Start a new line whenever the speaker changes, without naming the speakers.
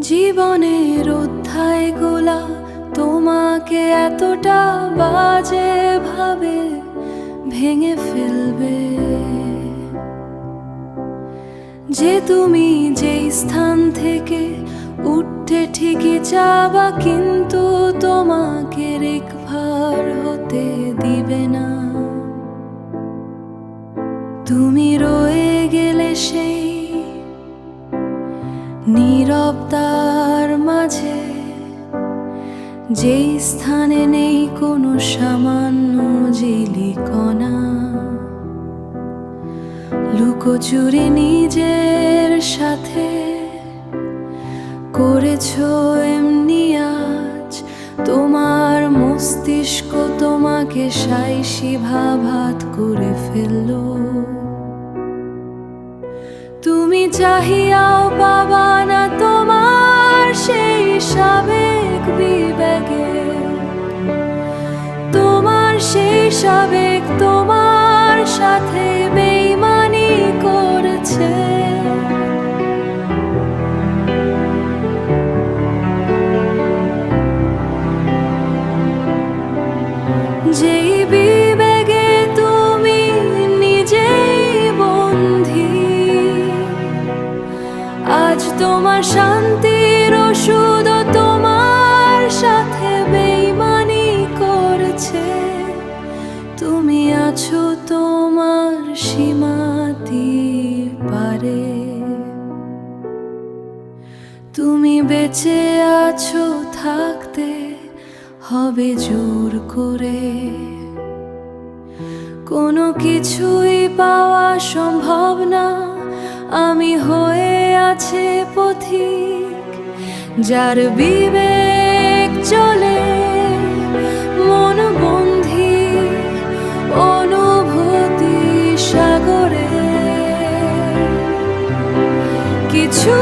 জীবনের অধ্যায়গুলা তোমাকে এতটা বাজে ভাবে ভেঙে ফেলবে যে তুমি যেই স্থান থেকে উঠতে ঠিকই যাবা, কিন্তু তোমাকে রিকভার হতে দিবে না। তুমি রয়ে গেলে সেই নীরবতার মাঝে, যেই স্থানে নেই কোনো সামান্য জিলিকণা। লুকোচুরি নিজের সাথে করেছো এমনি আজ, তোমার মস্তিষ্ক তোমাকে সাইসি ভাবাত করে ফেললো। তুমি চাহিয়াও পাবা না তোমার সেই সাবেক বিবেকে, তোমার সেই সাবেক তোমার সাথে বেইমানি করেছে। যেই বিবেকে তুমি নিজেই বন্দী, আজ তোমার শান্তির ওষুধ তোমার সাথে বেইমানি করছে। তুমি আছো তোমার সীমাতি পারে, তুমি বেঁচে আছো থাকতে হবে জোর করে। কোনো কিছুই পাওয়া সম্ভব না, আমি হয়ে আছে পথিক যার বিবেক চলে মনবন্ধী অনুভূতি সাগরে। কিছু